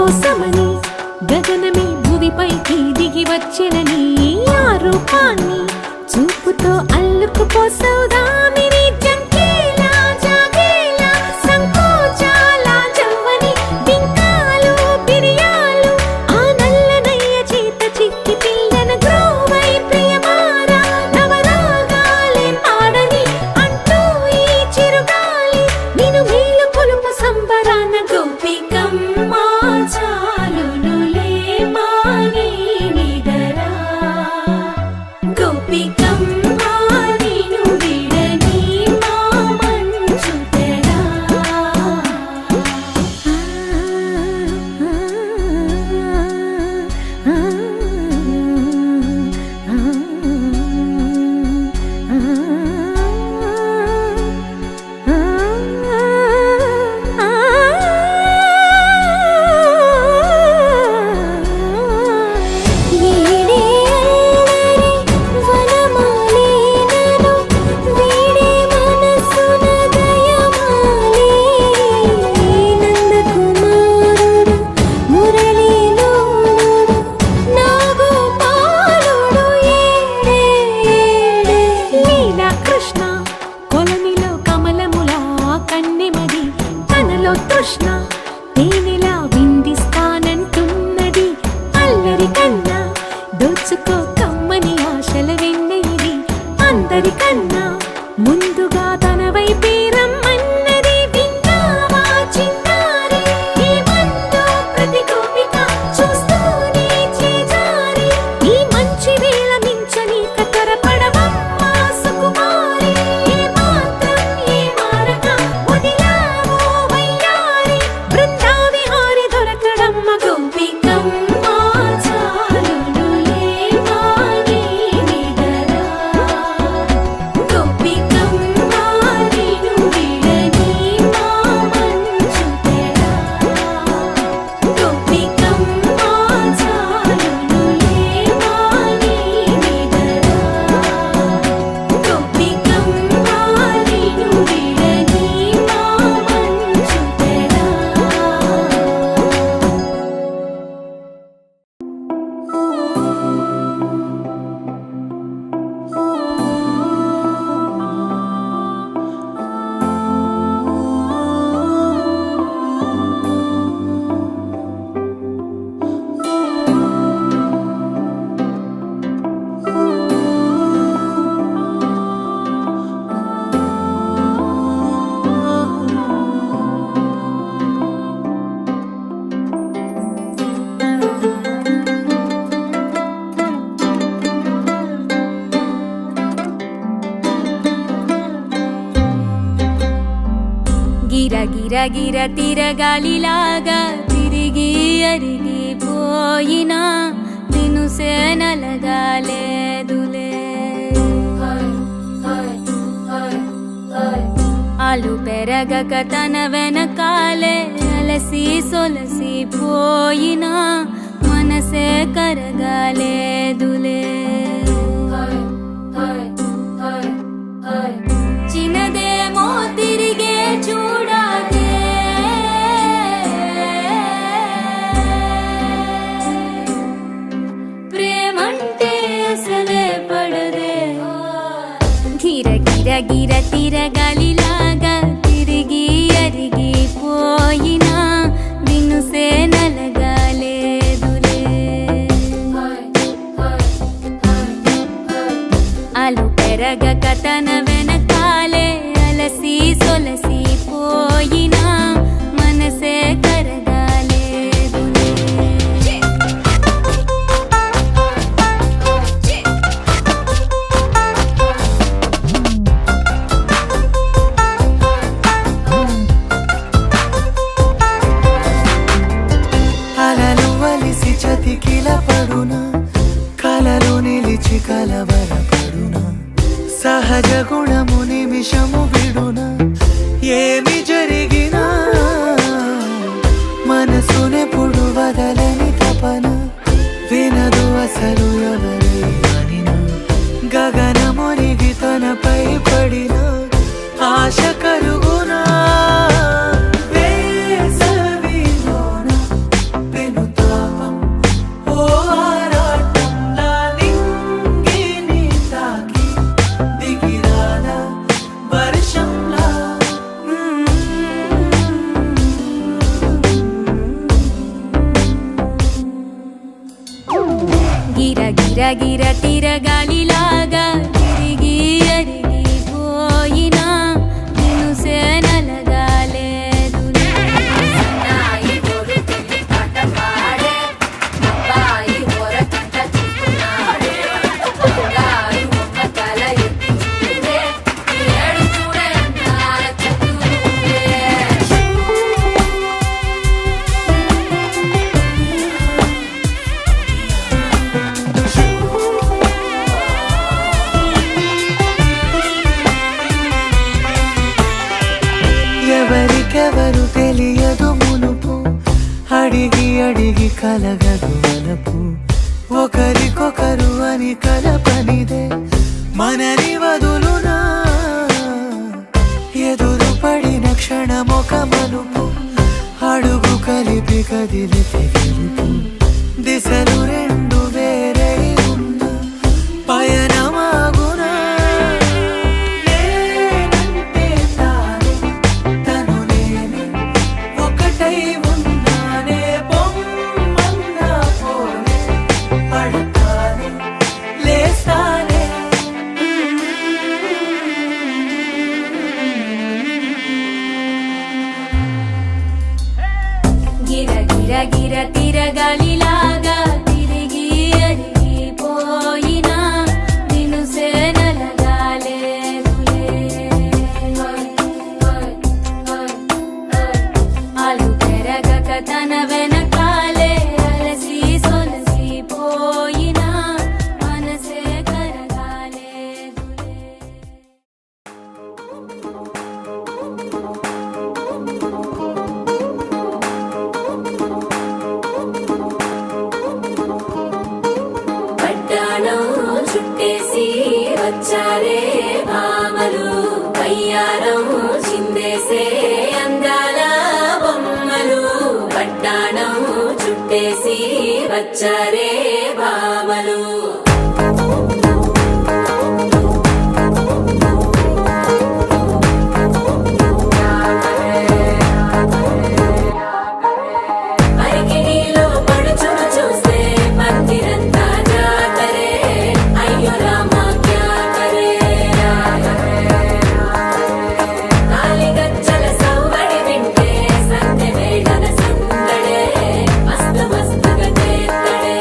కోసమని గగనమే భూమిపైకి దిగి వచ్చెనని ఆ రూపాన్ని చూపుతో అల్లుకుపోసౌదామిని జంకేలా జాగేలా సంకోచాల జవ్వని బింకాలు బిరియాలు ఆ నల్లనయ్య చేత చిక్కి పిల్లన గ్రోవై ప్రియమారా నవరాగాలే పాడని అంటూ ఈ చిరుగాలి నిన్ను మేలు కొలుపు సంబరాన గోపికమ్మ చాలునులే మాని నిదరా గోపికమ్మ నిన్ను విడని మా మంచు తెరా కొలనిలో కమలములా కన్నెమది తనలో తృష్ణ తేనెలా విందిస్తానంటున్నది అల్లరి కన్నా దోచుకో కమ్మని ఆశల వెన్నెయిది అందరికన్నా ముందుగా తన వైపే రమ్మన్నది విన్నావా చిన్నారి ఈ మందు ప్రతి గోపిక చూస్తూనే చేజారి ఈ మంచి వేళ మించని కతరపడవమ్మ సుకుమారి ఏ మాత్రం ఏ మారక వదిలావో వయ్యారి బృందావిహారి దొరకడమ్మ గోపికమ్మ చాలునులే మాని నిదరా గోపికమ్మ నిన్ను విడని మా మంచు తెరా గోపికమ్మ చాలునులే మాని నిదరా గోపికమ్మ నిన్ను విడని మా మంచు తెరా గిర గిర గిర తిరగాలిలాగా తిరిగి అరిగిపోయినా తినుసే నలగాలేదులే ఆలు పెరగక తన వెనకాలే అలసి సొలసి పోయినా మనసే కరగాలేదులే చిన్నదేమో తిరిగే చూడాదే ప్రేమంటే అసలే పడదే గిర గిర గిర తిరగాలిలాగా తిరిగి అరిగిపోయినా వినుసే నలగాలేదులే ఆలు పెరగక తన వెనకాలే అలసి సొలసి పోయినా మనసే కరగాలేదులే అలలు వలిసి చతికిల పడునా కలలో నిలిచి కలవరపడునా సహజ గుణము నిమిషము విడునా ఏమి జరిగినా మనసునెప్పుడు వదలని తపన వినదు అసలు ఎవరి అనినా గగనమునిగి తనపై పడిన ఆశ కలుగునా వేసవిలోన ఎవరు తెలియదు మునుపు, అడిగి అడిగి కలగదు వలపు, ఒకరికొకరు అని కలపనిదే మనని వదులునా, ఎదురు పడిన క్షణమొక మలుపు, అడుగు కలిపి కదిలితే గెలుపు, దిశలు రెండు వేరై ఉన్న పయనమాగునా, నేనంటే తానే తను నేనే ఒకటై ఉన్నానే, బొమ్మన్నా పోనే పడతానే లేస్తానే. గిర గిర గిర తిరగాలిలాగా తిరిగి అరిగిపోయినా దినుసే నలగాలేదులే. అలు పెరగక తన వెనకాలే అలసి సొలసిపోయినా మనసే కరగాలేదులే. పట్టాణం చుట్టేసి వచ్చారే భామలు, వయ్యారం చిందేసే అందాల బొమ్మలు. పట్టాణం చుట్టేసి వచ్చారే భామలు. పరికిణీలో పడుచును చూస్తే మందిరంతా జాతరే, అయ్యో రామా క్యా కరే. కాలిగజ్జల సవ్వడి వింటే సందె వేళన సందడే, మస్తు మస్తుగా చేత్తడే.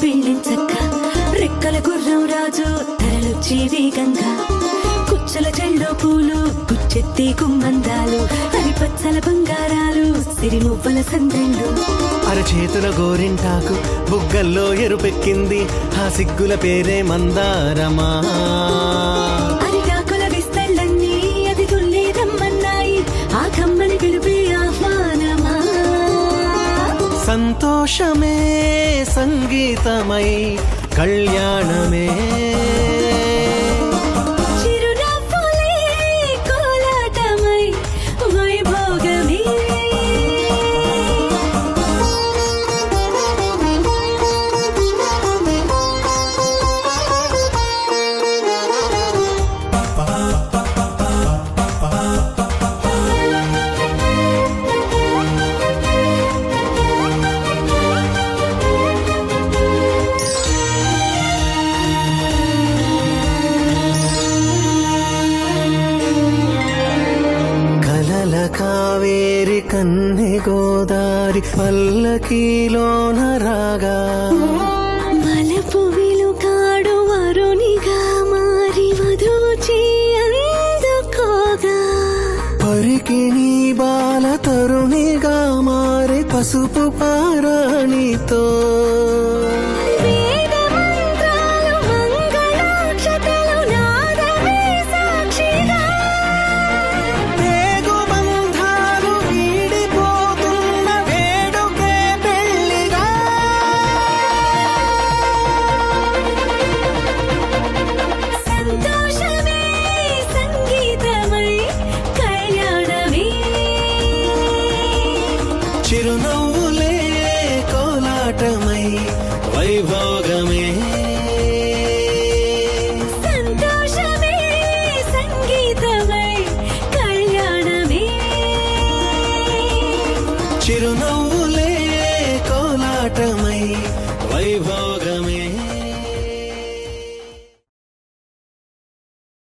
పెళ్ళించక్క రెక్కల గుర్రం రాజు తరలొచ్చి వేగంగా కుచ్చల చెల్లో పూలు గుచ్చెత్తి కుమ్మందాలు అరిపచ్చల బంగారాలు సిరిమువ్వల సందెళ్ళు అరచేతుల గోరింటాకు బుగ్గల్లో ఎరుపెక్కింది ఆ సిగ్గుల పేరే మందారమా అరిటాకుల విస్తళ్ళన్నీ అది తుల్లేదమ్మన్నాయి ఆ కమ్మని పిలుపే ఆహ్వానమా సంతోషమే సంగీతమై కళ్యాణమే చిరునవ్వులే కోలాటమై వైభోగమే కలల కావేరి కన్నె గోదారి పల్లకీలోన రాగా మలపు విలుకాడు వరునిగా మారి వధూచి అందుకోగా పరికిణి బాల తరుణిగా మారే పసుపు పారాణితో వేద మంత్రాలు మంగళాక్షతలు నాదమే సాక్షిగా రేగు బంధాలు వీడిపోతున్న వేడుకే పెళ్లిగా సంతోషమే సంగీతమై కళ్యాణమే చిరునవ్వులే కోలాటమై వైభోగమే సంతోషమే సంగీతమై కళ్యాణమే చిరునవ్వులే కోలాటమై వైభోగమే